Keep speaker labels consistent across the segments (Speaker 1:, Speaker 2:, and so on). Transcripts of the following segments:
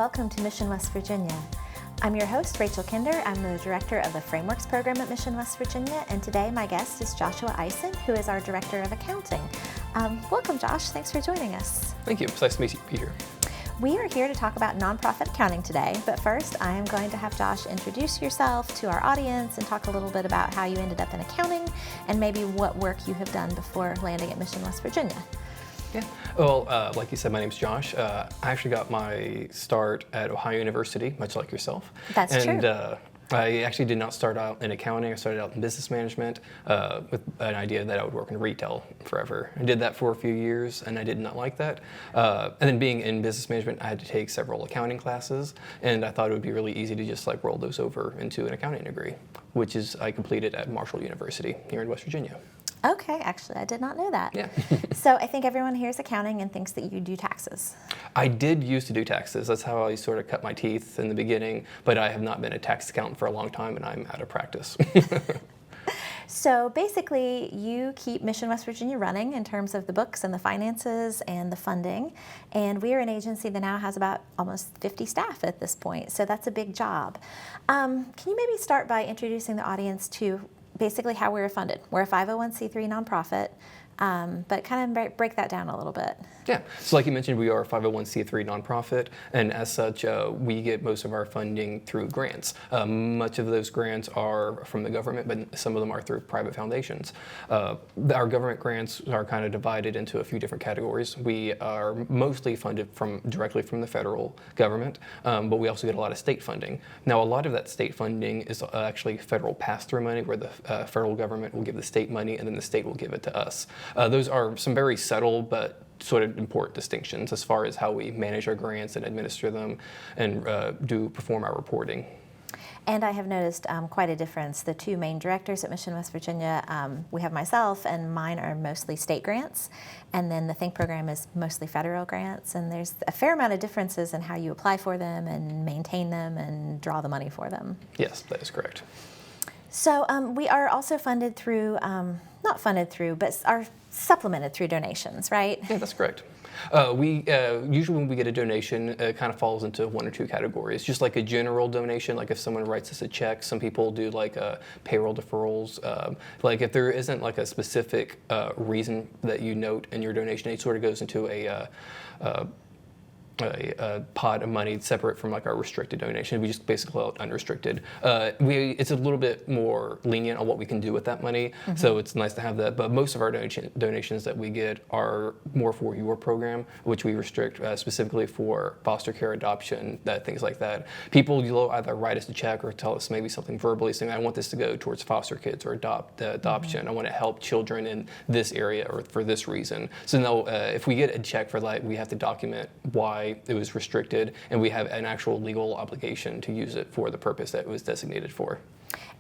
Speaker 1: welcome to Mission West Virginia. I'm your host, Rachel Kinder. I'm the director of the Frameworks program at Mission West Virginia, and today my guest is Joshua Eisen, who is our director of accounting. Welcome, Josh. Thanks for joining us.
Speaker 2: Thank you. It's nice to be here.
Speaker 1: We are here to talk about nonprofit accounting today, but first I am going to have Josh introduce yourself to our audience and talk a little bit about how you ended up in accounting and maybe what work you have done before landing at Mission West Virginia.
Speaker 2: Yeah. Well, like you said, my name's Josh. I actually got my start at Ohio University, much like yourself.
Speaker 1: That's true.
Speaker 2: And I actually did not start out in accounting. I started out in business management with an idea that I would work in retail forever. I did that for a few years, and I did not like that. And then being in business management, I had to take several accounting classes, and I thought it would be really easy to just roll those over into an accounting degree, which is I completed at Marshall University here in West Virginia.
Speaker 1: Okay, actually, I did not know that.
Speaker 2: Yeah.
Speaker 1: So I think everyone hears accounting and thinks that you do taxes.
Speaker 2: I did used to do taxes. That's how I sort of cut my teeth in the beginning, but I have not been a tax accountant for a long time, and I'm out of practice.
Speaker 1: So basically, you keep Mission West Virginia running in terms of the books and the finances and the funding, and we are an agency that now has about almost 50 staff at this point, so that's a big job. Can you maybe start by introducing the audience to basically how we're funded? We're a 501c3 nonprofit, but kind of break that down a little bit.
Speaker 2: Yeah, so like you mentioned, we are a 501c3 nonprofit, and as such, we get most of our funding through grants. Much of those grants are from the government, but some of them are through private foundations. Our government grants are kind of divided into a few different categories. We are mostly funded directly from the federal government, but we also get a lot of state funding. Now, a lot of that state funding is actually federal pass-through money, where the federal government will give the state money, and then the state will give it to us. Those are some very subtle but sort of important distinctions as far as how we manage our grants and administer them and perform our reporting.
Speaker 1: And I have noticed quite a difference. The two main directors at Mission West Virginia, we have myself, and mine are mostly state grants, and then the Think program is mostly federal grants, and there's a fair amount of differences in how you apply for them and maintain them and draw the money for them.
Speaker 2: Yes, that is correct.
Speaker 1: So we are also funded through, not funded through, but are supplemented through donations, right?
Speaker 2: Yeah, that's correct. We usually when we get a donation, it kind of falls into one or two categories. Just like a general donation, like if someone writes us a check, some people do like payroll deferrals. Like if there isn't like a specific reason that you note in your donation, it sort of goes into a pot of money separate from like our restricted donation. We just basically call it unrestricted. It's a little bit more lenient on what we can do with that money, so it's nice to have that. But most of our donations that we get are more for your program, which we restrict specifically for foster care, adoption, things like that. People will either write us a check or tell us maybe something verbally saying, I want this to go towards foster kids or adoption. I want to help children in this area or for this reason. So now if we get a check for that, we have to document why it was restricted, and we have an actual legal obligation to use it for the purpose that it was designated for.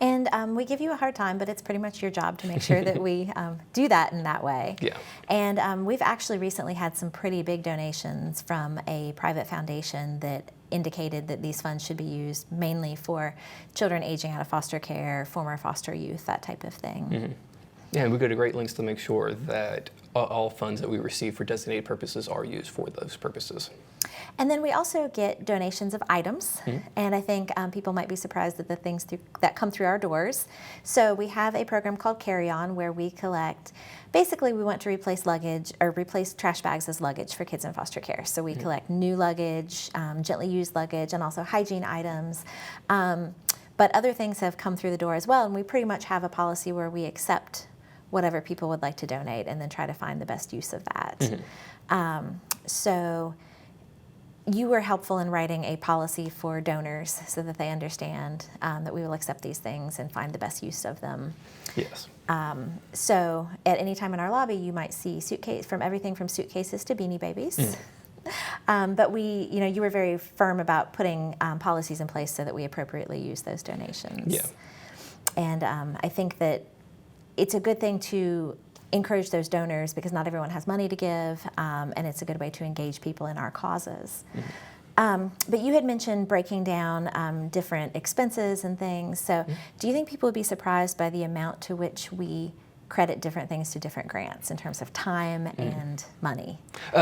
Speaker 1: And we give you a hard time, but it's pretty much your job to make sure that we do that in that way.
Speaker 2: Yeah.
Speaker 1: And we've actually recently had some pretty big donations from a private foundation that indicated that these funds should be used mainly for children aging out of foster care, former foster youth, that type of thing.
Speaker 2: Mm-hmm. Yeah, and we go to great lengths to make sure that all funds that we receive for designated purposes are used for those purposes.
Speaker 1: And then we also get donations of items, and I think people might be surprised at the things that come through our doors. So we have a program called Carry On where we collect, basically we want to replace luggage or replace trash bags as luggage for kids in foster care. So we collect new luggage, gently used luggage, and also hygiene items. But other things have come through the door as well, and we pretty much have a policy where we accept whatever people would like to donate and then try to find the best use of that. So you were helpful in writing a policy for donors so that they understand that we will accept these things and find the best use of them.
Speaker 2: Yes.
Speaker 1: So at any time in our lobby, you might see everything from suitcases to Beanie Babies. But you were very firm about putting policies in place so that we appropriately use those donations.
Speaker 2: Yeah.
Speaker 1: And I think that it's a good thing to encourage those donors because not everyone has money to give, and it's a good way to engage people in our causes. But you had mentioned breaking down different expenses and things. So do you think people would be surprised by the amount to which we credit different things to different grants in terms of time and money?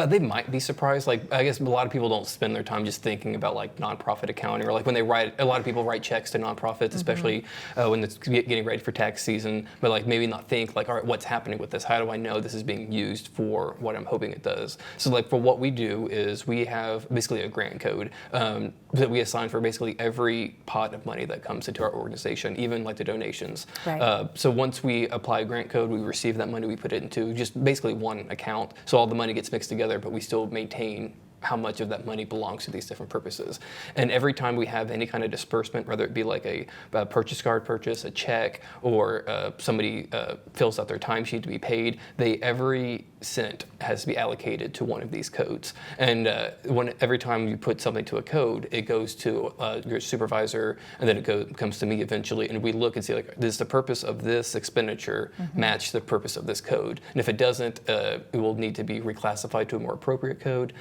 Speaker 2: They might be surprised. Like, I guess a lot of people don't spend their time just thinking about like nonprofit accounting, or like when they write, a lot of people write checks to nonprofits, especially when it's getting ready for tax season, but like maybe not think like, all right, what's happening with this? How do I know this is being used for what I'm hoping it does? So like for what we do is we have basically a grant code that we assign for basically every pot of money that comes into our organization, even like the donations.
Speaker 1: Right.
Speaker 2: So once we apply a grant code, we receive that money, we put it into just basically one account. So all the money gets mixed together, but we still maintain how much of that money belongs to these different purposes. And every time we have any kind of disbursement, whether it be like a purchase card purchase, a check, or somebody fills out their timesheet to be paid, every cent has to be allocated to one of these codes. And every time you put something to a code, it goes to your supervisor, and then it comes to me eventually, and we look and see like, does the purpose of this expenditure match the purpose of this code? And if it doesn't, it will need to be reclassified to a more appropriate code.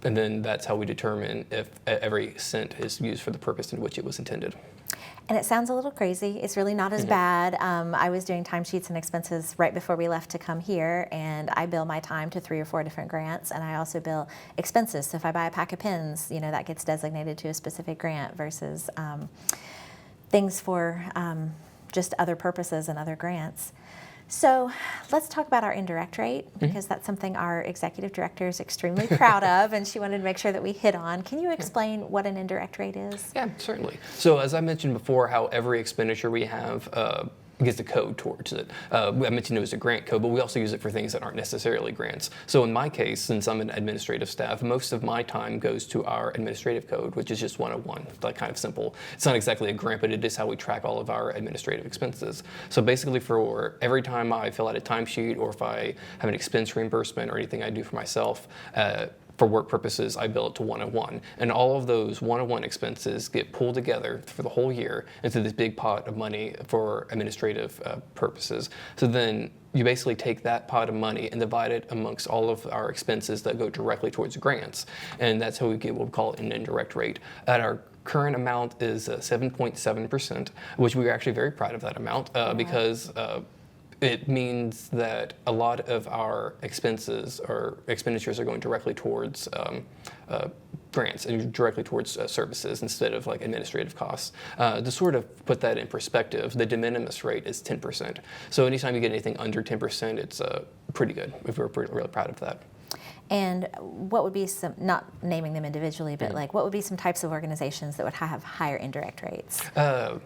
Speaker 2: And then that's how we determine if every cent is used for the purpose in which it was intended.
Speaker 1: And it sounds a little crazy. It's really not as bad. I was doing timesheets and expenses right before we left to come here, and I bill my time to 3 or 4 different grants, and I also bill expenses. So if I buy a pack of pens, that gets designated to a specific grant versus things for just other purposes and other grants. So let's talk about our indirect rate, because that's something our executive director is extremely proud of, and she wanted to make sure that we hit on. Can you explain what an indirect rate is?
Speaker 2: Yeah, certainly. So as I mentioned before, how every expenditure we have gets a code towards it. I mentioned it was a grant code, but we also use it for things that aren't necessarily grants. So in my case, since I'm an administrative staff, most of my time goes to our administrative code, which is just 101, like kind of simple. It's not exactly a grant, but it is how we track all of our administrative expenses. So basically for every time I fill out a timesheet, or if I have an expense reimbursement or anything I do for myself, for work purposes, I bill it to 101. And all of those 101 expenses get pulled together for the whole year into this big pot of money for administrative purposes. So then you basically take that pot of money and divide it amongst all of our expenses that go directly towards grants. And that's how we get what we call an indirect rate. At our current amount is 7.7%, which we are actually very proud of that amount because it means that a lot of our expenses or expenditures are going directly towards grants and directly towards services instead of like administrative costs. To sort of put that in perspective, the de minimis rate is 10%. So anytime you get anything under 10%, it's pretty good. We're really proud of that.
Speaker 1: And what would be some, not naming them individually, but like what would be some types of organizations that would have higher indirect rates?
Speaker 2: I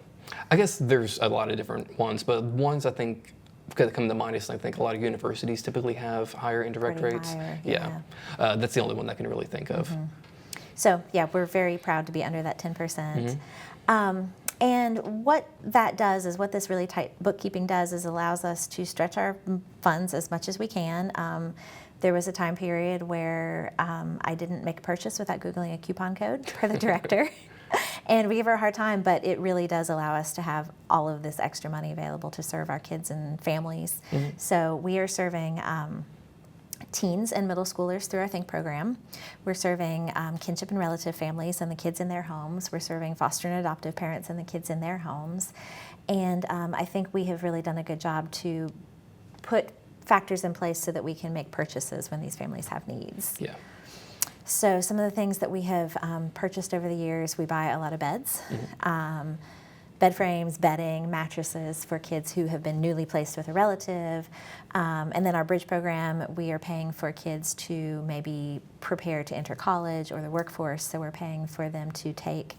Speaker 2: guess there's a lot of different ones, but ones I think that come to mind is I think a lot of universities typically have higher indirect
Speaker 1: Pretty
Speaker 2: rates.
Speaker 1: higher,
Speaker 2: Yeah. That's the only one I can really think of.
Speaker 1: So yeah, we're very proud to be under that 10%. And what that does is, what this really tight bookkeeping does is allows us to stretch our funds as much as we can. There was a time period where I didn't make a purchase without Googling a coupon code for the director. And we give her a hard time, but it really does allow us to have all of this extra money available to serve our kids and families. So we are serving teens and middle schoolers through our Think program. We're serving kinship and relative families and the kids in their homes. We're serving foster and adoptive parents and the kids in their homes. And I think we have really done a good job to put factors in place so that we can make purchases when these families have needs.
Speaker 2: Yeah.
Speaker 1: So some of the things that we have purchased over the years, we buy a lot of beds, bed frames, bedding, mattresses for kids who have been newly placed with a relative. And then our Bridge program, we are paying for kids to maybe prepare to enter college or the workforce. So we're paying for them to take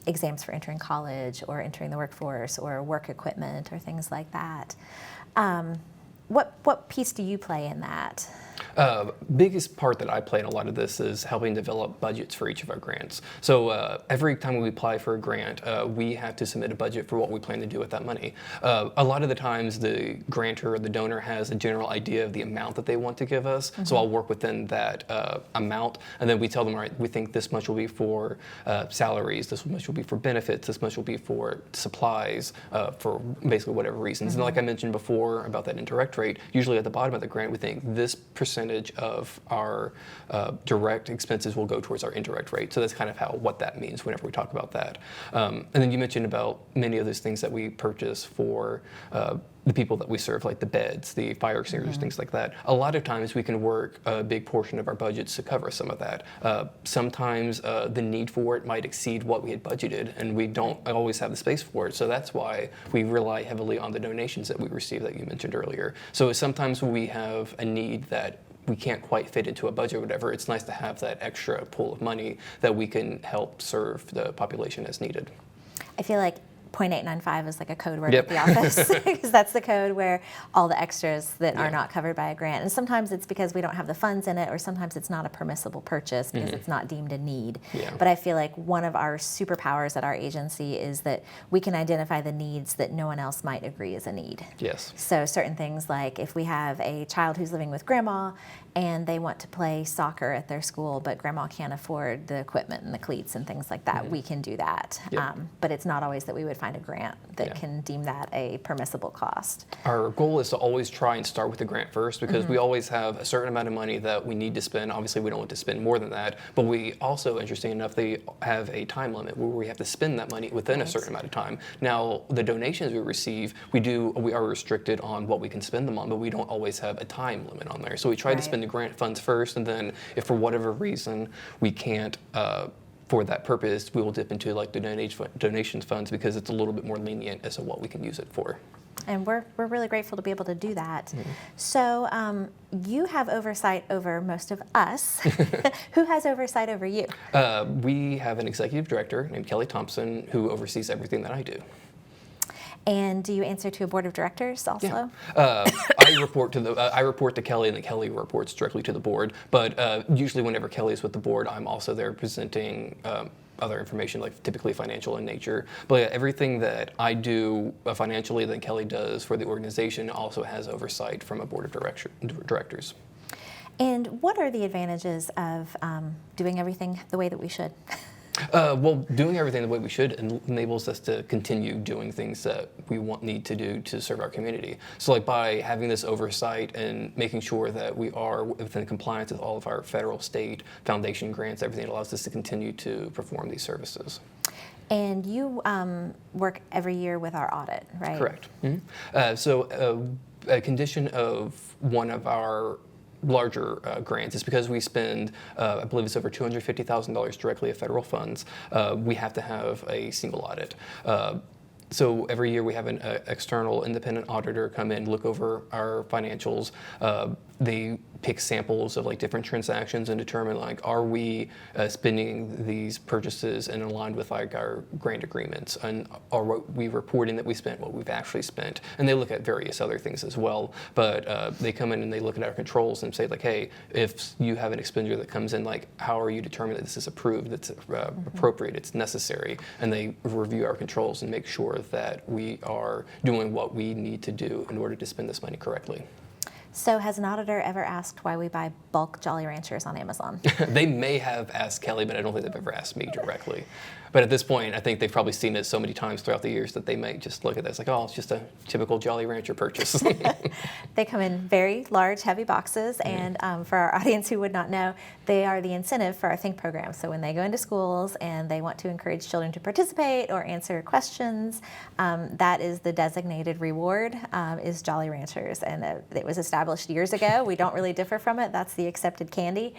Speaker 1: exams for entering college or entering the workforce or work equipment or things like that. What piece do you play in that?
Speaker 2: Biggest part that I play in a lot of this is helping develop budgets for each of our grants. So every time we apply for a grant, we have to submit a budget for what we plan to do with that money. A lot of the times the grantor or the donor has a general idea of the amount that they want to give us. So I'll work within that amount, and then we tell them, all right, we think this much will be for salaries, this much will be for benefits, this much will be for supplies, for basically whatever reasons. And like I mentioned before about that indirect rate, usually at the bottom of the grant we think this percent percentage of our direct expenses will go towards our indirect rate. So that's kind of what that means whenever we talk about that. And then you mentioned about many of those things that we purchase for the people that we serve, like the beds, the fire extinguishers, things like that. A lot of times we can work a big portion of our budgets to cover some of that. Sometimes the need for it might exceed what we had budgeted, and we don't always have the space for it. So that's why we rely heavily on the donations that we receive that you mentioned earlier. So sometimes when we have a need that we can't quite fit into a budget or whatever, it's nice to have that extra pool of money that we can help serve the population as needed.
Speaker 1: I feel like .895 is like a code word at the office, because that's the code where all the extras that are not covered by a grant. And sometimes it's because we don't have the funds in it, or sometimes it's not a permissible purchase because it's not deemed a need. But I feel like one of our superpowers at our agency is that we can identify the needs that no one else might agree is a need. So certain things, like if we have a child who's living with grandma and they want to play soccer at their school, but grandma can't afford the equipment and the cleats and things like that, we can do that. But it's not always that we would find a grant that can deem that a permissible cost.
Speaker 2: Our goal is to always try and start with the grant first, because we always have a certain amount of money that we need to spend. Obviously, we don't want to spend more than that, but we also, interesting enough, they have a time limit where we have to spend that money within a certain amount of time. Now, the donations we receive, we are restricted on what we can spend them on, but we don't always have a time limit on there. So we try to spend the grant funds first, and then if for whatever reason we can't for that purpose, we will dip into like the donations funds, because it's a little bit more lenient as to what we can use it for.
Speaker 1: And we're really grateful to be able to do that. So you have oversight over most of us. Who has oversight over you?
Speaker 2: We have an executive director named Kelly Thompson who oversees everything that I do.
Speaker 1: And do you answer to a board of directors also?
Speaker 2: I report to Kelly, and then Kelly reports directly to the board. But usually, whenever Kelly is with the board, I'm also there presenting other information, like typically financial in nature. But everything that I do financially that Kelly does for the organization also has oversight from a board of directors.
Speaker 1: And what are the advantages of doing everything the way that we should?
Speaker 2: Well, doing everything the way we should enables us to continue doing things that we need to do to serve our community. So like by having this oversight and making sure that we are within compliance with all of our federal, state, foundation grants, everything allows us to continue to perform these services.
Speaker 1: And you work every year with our audit, right?
Speaker 2: Correct. So a condition of one of our larger grants is because we spend, I believe it's over $250,000 directly of federal funds, we have to have a single audit. So every year we have an external independent auditor come in, look over our financials. They pick samples of like different transactions and determine like, are we spending these purchases and aligned with like our grant agreements, and are we reporting that we spent what we've actually spent? And they look at various other things as well. But they come in and they look at our controls and say like, hey, if you have an expenditure that comes in, like how are you determining that this is approved, it's appropriate, it's necessary? And they review our controls and make sure that we are doing what we need to do in order to spend this money correctly.
Speaker 1: So has an auditor ever asked why we buy bulk Jolly Ranchers on Amazon?
Speaker 2: They may have asked Kelly, but I don't think they've ever asked me directly. But at this point, I think they've probably seen it so many times throughout the years that they might just look at this like, oh, it's just a typical Jolly Rancher purchase.
Speaker 1: They come in very large, heavy boxes, and for our audience who would not know, they are the incentive for our Think program. So when they go into schools and they want to encourage children to participate or answer questions, that is the designated reward, is Jolly Ranchers. And it was established years ago. We don't really differ from it. That's the accepted candy.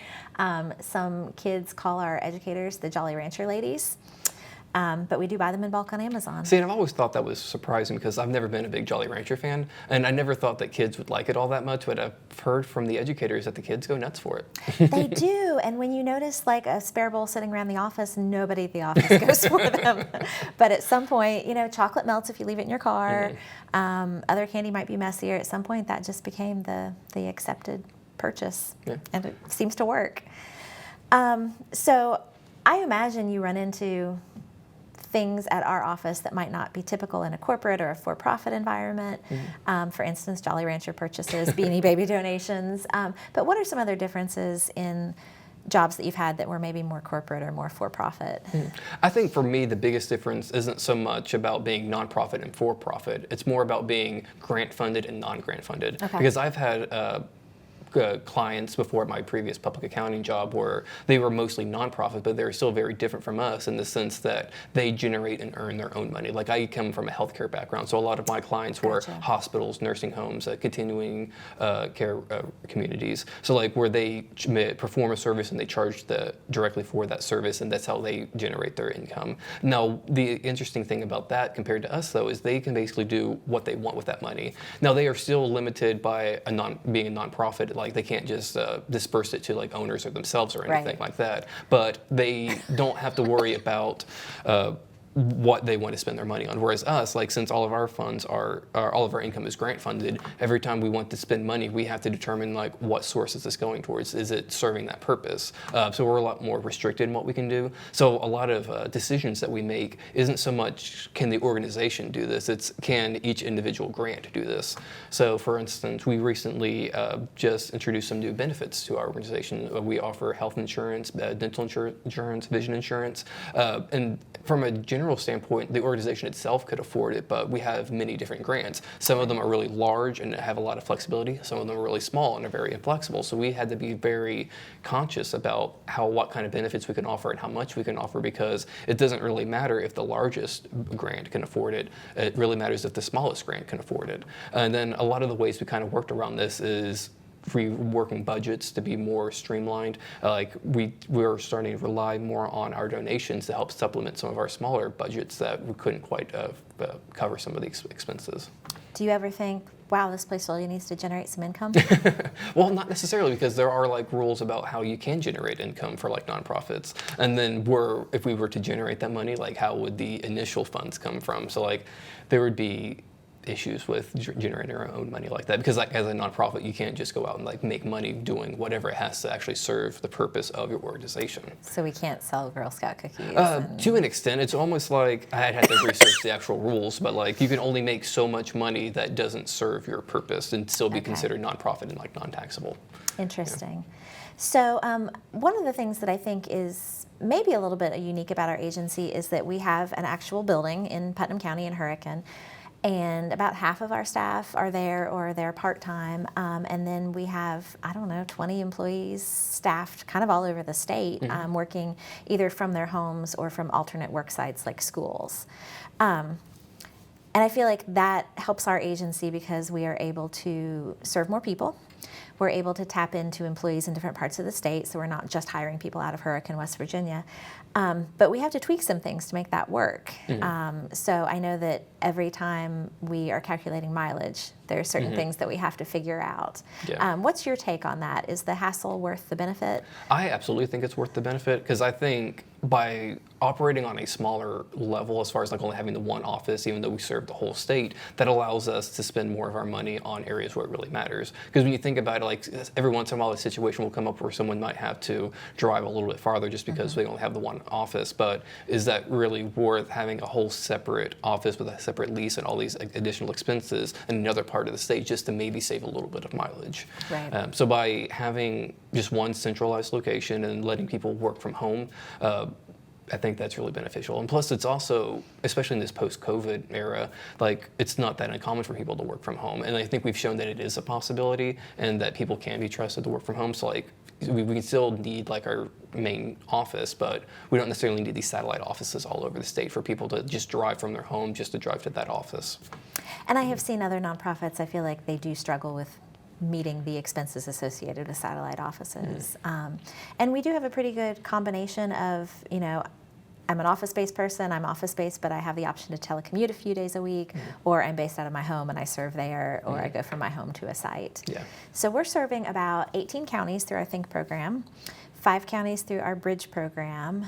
Speaker 1: Some kids call our educators the Jolly Rancher ladies. But we do buy them in bulk on Amazon.
Speaker 2: See, and I've always thought that was surprising because I've never been a big Jolly Rancher fan, and I never thought that kids would like it all that much, but I've heard from the educators that the kids go nuts for it.
Speaker 1: They do, and when you notice like a spare bowl sitting around the office, nobody at the office goes for them. But at some point, chocolate melts if you leave it in your car. Other candy might be messier. At some point, that just became the accepted purchase, and it seems to work. So I imagine you run into things at our office that might not be typical in a corporate or a for-profit environment. For instance, Jolly Rancher purchases, Beanie Baby donations. But what are some other differences in jobs that you've had that were maybe more corporate or more for-profit?
Speaker 2: I think for me, the biggest difference isn't so much about being nonprofit and for-profit. It's more about being grant-funded and non-grant funded.
Speaker 1: Okay.
Speaker 2: Because I've had clients before my previous public accounting job where they were mostly nonprofit, but they're still very different from us in the sense that they generate and earn their own money. Like I come from a healthcare background, so a lot of my clients were
Speaker 1: Gotcha.
Speaker 2: hospitals, nursing homes, continuing care communities. So like where they perform a service and they charge directly for that service, and that's how they generate their income. Now, the interesting thing about that compared to us though is they can basically do what they want with that money. Now they are still limited by being a nonprofit. Like they can't just disperse it to like owners or themselves or anything
Speaker 1: Right.
Speaker 2: like that. But they don't have to worry about what they want to spend their money on. Whereas us, like since all of our funds all of our income is grant funded, every time we want to spend money, we have to determine like what source is this going towards? Is it serving that purpose? So we're a lot more restricted in what we can do. So a lot of decisions that we make isn't so much can the organization do this, it's can each individual grant do this. So for instance, we recently just introduced some new benefits to our organization. We offer health insurance, dental insurance, vision insurance, and from a general standpoint, the organization itself could afford it, but we have many different grants. Some of them are really large and have a lot of flexibility. Some of them are really small and are very inflexible. So we had to be very conscious about what kind of benefits we can offer and how much we can offer, because it doesn't really matter if the largest grant can afford it. It really matters if the smallest grant can afford it. And then a lot of the ways we kind of worked around this is reworking budgets to be more streamlined. Like we're starting to rely more on our donations to help supplement some of our smaller budgets that we couldn't quite cover some of these expenses.
Speaker 1: Do you ever think, wow, this place really needs to generate some income?
Speaker 2: Well, not necessarily, because there are like rules about how you can generate income for like nonprofits. And then if we were to generate that money, like how would the initial funds come from? So like there would be issues with generating our own money like that, because like as a nonprofit you can't just go out and like make money doing whatever it has to actually serve the purpose of your organization.
Speaker 1: So we can't sell Girl Scout cookies?
Speaker 2: To an extent, it's almost like I'd have to research the actual rules, but like you can only make so much money that doesn't serve your purpose and still be considered nonprofit and like non-taxable.
Speaker 1: Interesting. So one of the things that I think is maybe a little bit unique about our agency is that we have an actual building in Putnam County in Hurricane. And about half of our staff are there or they're part-time. And then we have, 20 employees staffed kind of all over the state, working either from their homes or from alternate work sites like schools. And I feel like that helps our agency because we are able to serve more people. We're able to tap into employees in different parts of the state, so we're not just hiring people out of Hurricane, West Virginia. But we have to tweak some things to make that work. So I know that every time we are calculating mileage, there are certain things that we have to figure out.
Speaker 2: Yeah.
Speaker 1: What's your take on that? Is the hassle worth the benefit?
Speaker 2: I absolutely think it's worth the benefit, because I think by operating on a smaller level, as far as like only having the one office, even though we serve the whole state, that allows us to spend more of our money on areas where it really matters. Because when you think about it, like every once in a while a situation will come up where someone might have to drive a little bit farther just because they only have the one office. But is that really worth having a whole separate office with a separate lease and all these additional expenses in another part of the state just to maybe save a little bit of mileage?
Speaker 1: Right.
Speaker 2: So by having just one centralized location and letting people work from home, I think that's really beneficial. And plus it's also, especially in this post-COVID era, like it's not that uncommon for people to work from home. And I think we've shown that it is a possibility and that people can be trusted to work from home. So like we can still need like our main office, but we don't necessarily need these satellite offices all over the state for people to just drive from their home just to drive to that office.
Speaker 1: And I have seen other nonprofits, I feel like they do struggle with meeting the expenses associated with satellite offices. And we do have a pretty good combination of, I'm an office-based person, I'm office-based, but I have the option to telecommute a few days a week, or I'm based out of my home and I serve there, or I go from my home to a site.
Speaker 2: Yeah.
Speaker 1: So we're serving about 18 counties through our Think program, 5 counties through our Bridge program.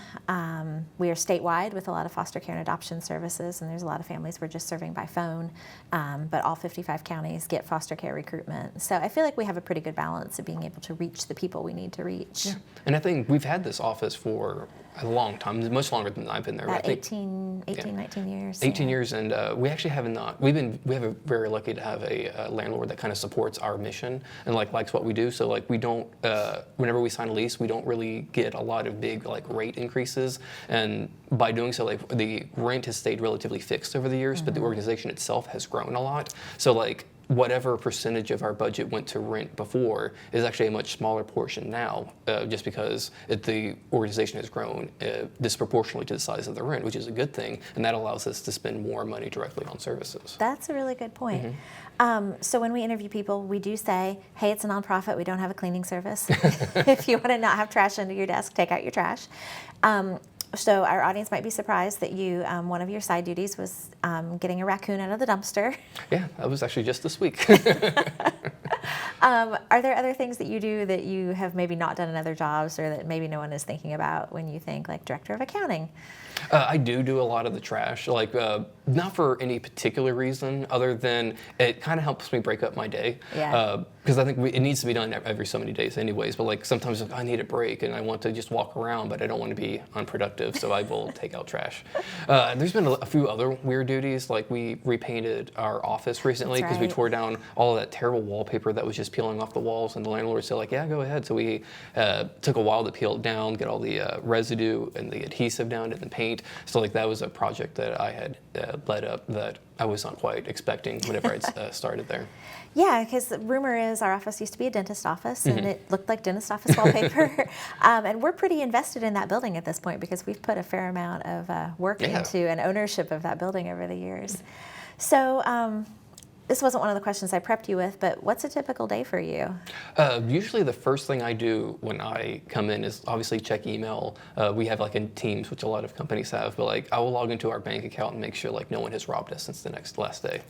Speaker 1: We are statewide with a lot of foster care and adoption services, and there's a lot of families we're just serving by phone, but all 55 counties get foster care recruitment. So I feel like we have a pretty good balance of being able to reach the people we need to reach.
Speaker 2: Yeah. And I think we've had this office for a long time, much longer than I've been there.
Speaker 1: About
Speaker 2: I think
Speaker 1: 19 years.
Speaker 2: 18 years, and we actually have not. We have a very lucky to have a landlord that kind of supports our mission and likes what we do. So like we don't, whenever we sign a lease, we don't really get a lot of big like rate increases, and by doing so, like the rent has stayed relatively fixed over the years, but the organization itself has grown a lot. So like whatever percentage of our budget went to rent before is actually a much smaller portion now, just because the organization has grown disproportionately to the size of the rent, which is a good thing, and that allows us to spend more money directly on services.
Speaker 1: That's a really good point. So when we interview people, we do say, hey, it's a nonprofit. We don't have a cleaning service. If you want to not have trash under your desk, take out your trash. So our audience might be surprised that you, one of your side duties was getting a raccoon out of the dumpster.
Speaker 2: Yeah, that was actually just this week.
Speaker 1: Are there other things that you do that you have maybe not done in other jobs, or that maybe no one is thinking about when you think like director of accounting?
Speaker 2: I do a lot of the trash, like not for any particular reason other than it kind of helps me break up my day.
Speaker 1: Yeah.
Speaker 2: Because I think it needs to be done every so many days anyways, but like sometimes I need a break and I want to just walk around, but I don't want to be unproductive, so I will take out trash. There's been a few other weird duties, like we repainted our office recently because we tore down all of that terrible wallpaper that was just peeling off the walls, and the landlord said like, yeah, go ahead. So we took a while to peel it down, get all the residue and the adhesive down, and then paint. So like that was a project that I had led up that I was not quite expecting whenever I started there.
Speaker 1: Yeah, because the rumor is our office used to be a dentist office, and it looked like dentist office wallpaper. And we're pretty invested in that building at this point because we've put a fair amount of work into and ownership of that building over the years. So this wasn't one of the questions I prepped you with, but what's a typical day for you?
Speaker 2: Usually the first thing I do when I come in is obviously check email. We have like in Teams, which a lot of companies have, but like I will log into our bank account and make sure like no one has robbed us since the last day.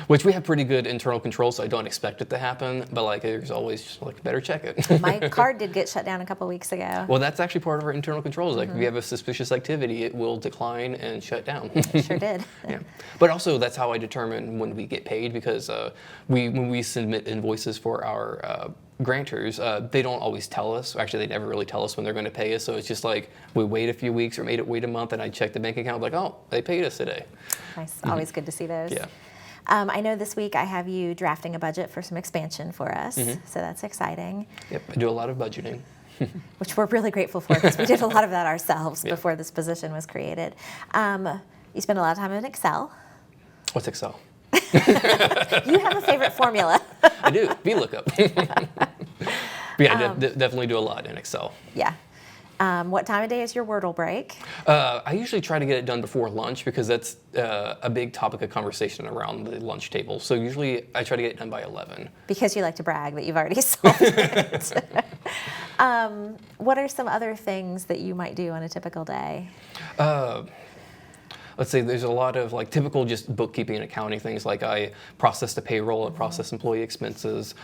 Speaker 2: Which we have pretty good internal control, so I don't expect it to happen, but like there's always just like better check it.
Speaker 1: My card did get shut down a couple weeks ago.
Speaker 2: Well, that's actually part of our internal controls. Like if we have a suspicious activity, it will decline and shut down.
Speaker 1: It sure did.
Speaker 2: Yeah, but also that's how I determine when we get paid, because when we submit invoices for our grantors, they don't always tell us. Actually, they never really tell us when they're going to pay us. So it's just like we wait a few weeks or wait a month, and I check the bank account like, oh, they paid us today.
Speaker 1: Nice. Always good to see those.
Speaker 2: Yeah.
Speaker 1: I know this week I have you drafting a budget for some expansion for us, so that's exciting.
Speaker 2: Yep, I do a lot of budgeting.
Speaker 1: Which we're really grateful for, because we did a lot of that ourselves before this position was created. You spend a lot of time in Excel.
Speaker 2: What's Excel?
Speaker 1: You have a favorite formula.
Speaker 2: I do, VLOOKUP. But yeah, definitely do a lot in Excel.
Speaker 1: Yeah. What time of day is your Wordle break?
Speaker 2: I usually try to get it done before lunch, because that's a big topic of conversation around the lunch table. So usually I try to get it done by 11.
Speaker 1: Because you like to brag that you've already solved it. What are some other things that you might do on a typical day?
Speaker 2: Let's say there's a lot of like typical just bookkeeping and accounting things. Like I process the payroll, I process employee expenses.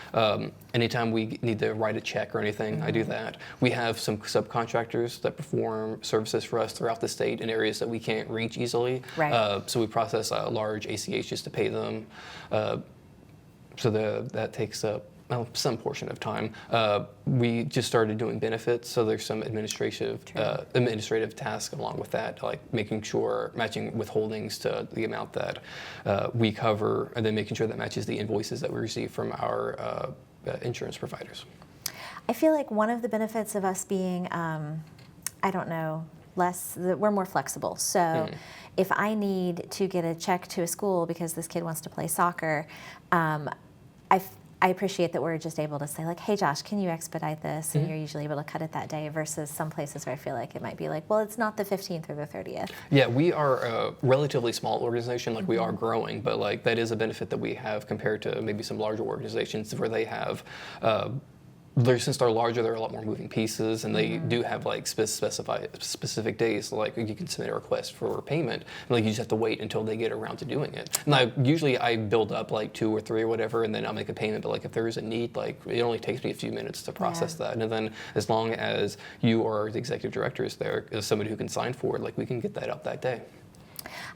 Speaker 2: Anytime we need to write a check or anything, I do that. We have some subcontractors that perform services for us throughout the state in areas that we can't reach easily.
Speaker 1: Right.
Speaker 2: So we process a large ACH just to pay them. So that takes up some portion of time. We just started doing benefits, so there's some administrative tasks along with that, like making sure matching withholdings to the amount that we cover, and then making sure that matches the invoices that we receive from our insurance providers.
Speaker 1: I feel like one of the benefits of us being, we're more flexible. So if I need to get a check to a school because this kid wants to play soccer, I appreciate that we're just able to say like, hey Josh, can you expedite this? And you're usually able to cut it that day, versus some places where I feel like it might be like, well, it's not the 15th or the 30th.
Speaker 2: Yeah, we are a relatively small organization, like we are growing, but like that is a benefit that we have compared to maybe some larger organizations where they have since they're larger, there are a lot more moving pieces, and they do have like specific days. Like you can submit a request for payment, and like you just have to wait until they get around to doing it. And usually I build up like 2 or 3 or whatever, and then I'll make a payment. But like if there is a need, like it only takes me a few minutes to process that. And then as long as you or the executive director is there, as somebody who can sign for it, like we can get that up that day.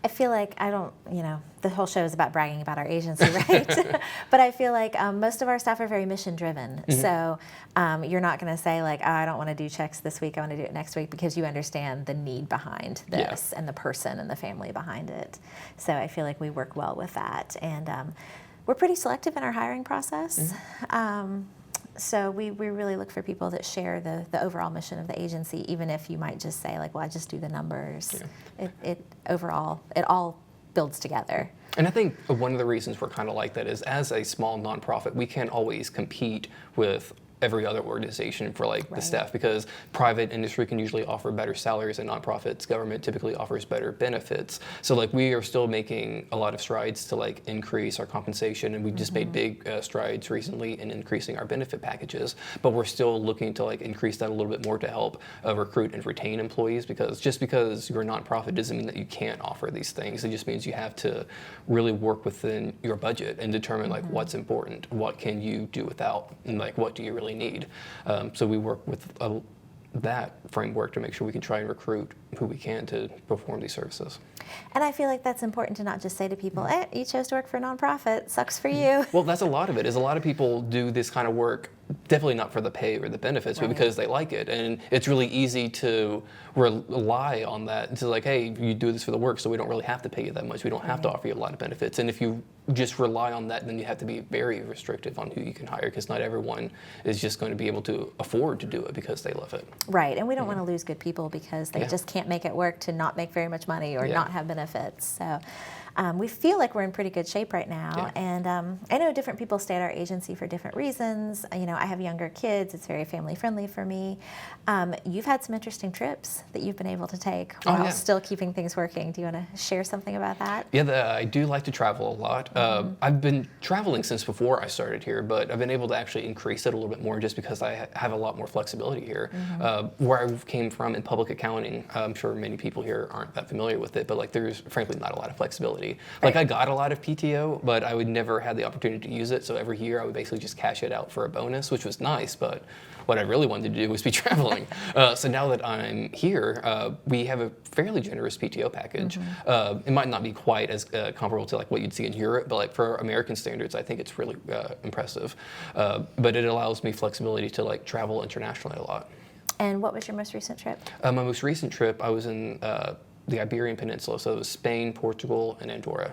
Speaker 1: I feel like the whole show is about bragging about our agency, right? But I feel like most of our staff are very mission driven. So you're not going to say like, oh, I don't want to do checks this week, I want to do it next week, because you understand the need behind this and the person and the family behind it. So I feel like we work well with that. And we're pretty selective in our hiring process. So we really look for people that share the overall mission of the agency, even if you might just say like, well, I just do the numbers. It overall, it all builds together.
Speaker 2: And I think one of the reasons we're kind of like that is as a small nonprofit, we can't always compete with every other organization for like the
Speaker 1: Right.
Speaker 2: staff, because private industry can usually offer better salaries than nonprofits. Government typically offers better benefits. So like we are still making a lot of strides to like increase our compensation, and we just made big strides recently in increasing our benefit packages. But we're still looking to like increase that a little bit more to help recruit and retain employees, because just because you're a nonprofit doesn't mean that you can't offer these things. It just means you have to really work within your budget and determine like what's important, what can you do without, and like what do you really need. So we work with that framework to make sure we can try and recruit who we can to perform these services.
Speaker 1: And I feel like that's important to not just say to people, you chose to work for a nonprofit, sucks for you.
Speaker 2: Well, that's a lot of it, is a lot of people do this kind of work definitely not for the pay or the benefits, but
Speaker 1: Right.
Speaker 2: because they like it. And it's really easy to rely on that. To like, hey, you do this for the work, so we don't really have to pay you that much. We don't have to offer you a lot of benefits. And if you just rely on that, then you have to be very restrictive on who you can hire, because not everyone is just going to be able to afford to do it because they love it.
Speaker 1: Right, and we don't want to lose good people because they
Speaker 2: Yeah.
Speaker 1: just can't make it work to not make very much money or
Speaker 2: Yeah.
Speaker 1: not have benefits. So we feel like we're in pretty good shape right now.
Speaker 2: Yeah.
Speaker 1: And I know different people stay at our agency for different reasons. You know, I have younger kids. It's very family friendly for me. You've had some interesting trips that you've been able to take
Speaker 2: Oh,
Speaker 1: while
Speaker 2: yeah.
Speaker 1: still keeping things working. Do you want to share something about that?
Speaker 2: Yeah, I do like to travel a lot. I've been traveling since before I started here, but I've been able to actually increase it a little bit more just because I have a lot more flexibility here. Where I came from in public accounting, I'm sure many people here aren't that familiar with it, but like there's frankly not a lot of flexibility. Like I got a lot of PTO, but I would never have the opportunity to use it. So every year I would basically just cash it out for a bonus, which was nice, but what I really wanted to do was be traveling. So now that I'm here, we have a fairly generous PTO package. It might not be quite as comparable to like what you'd see in Europe, but like for American standards, I think it's really impressive. But it allows me flexibility to like travel internationally a lot.
Speaker 1: And what was your most recent trip?
Speaker 2: My most recent trip, I was in the Iberian Peninsula, so it was Spain, Portugal, and Andorra.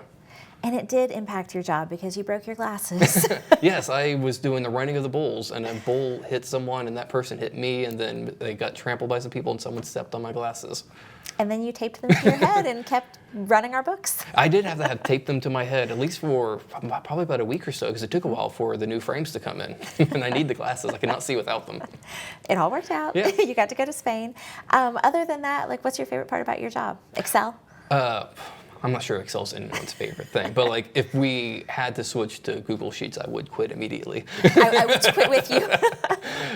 Speaker 1: And it did impact your job because you broke your glasses.
Speaker 2: Yes, I was doing the running of the bulls, and a bull hit someone, and that person hit me, and then they got trampled by some people, and someone stepped on my glasses.
Speaker 1: And then you taped them to your head and kept running our books.
Speaker 2: I did have to have taped them to my head, at least for probably about a week or so, because it took a while for the new frames to come in, and I need the glasses. I cannot see without them.
Speaker 1: It all worked out.
Speaker 2: Yeah.
Speaker 1: You got to go to Spain. Other than that, like, what's your favorite part about your job? Excel?
Speaker 2: I'm not sure Excel's anyone's favorite thing, but like if we had to switch to Google Sheets, I would quit immediately.
Speaker 1: I would quit with you.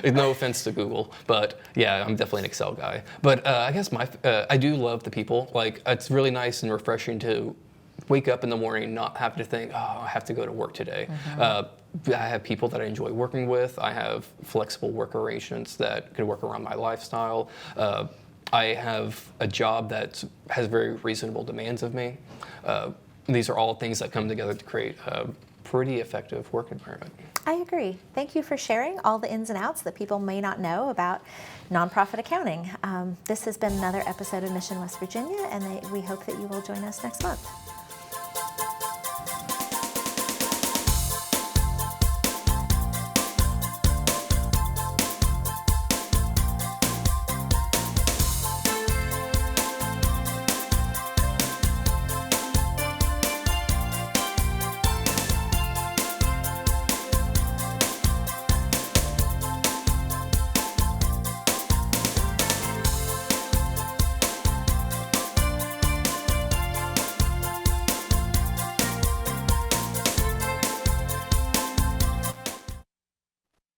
Speaker 2: No offense to Google, but yeah, I'm definitely an Excel guy. But I guess I do love the people. Like it's really nice and refreshing to wake up in the morning and not have to think, oh, I have to go to work today. I have people that I enjoy working with. I have flexible work arrangements that can work around my lifestyle. I have a job that has very reasonable demands of me. These are all things that come together to create a pretty effective work environment.
Speaker 1: I agree. Thank you for sharing all the ins and outs that people may not know about nonprofit accounting. This has been another episode of Mission West Virginia, and we hope that you will join us next month.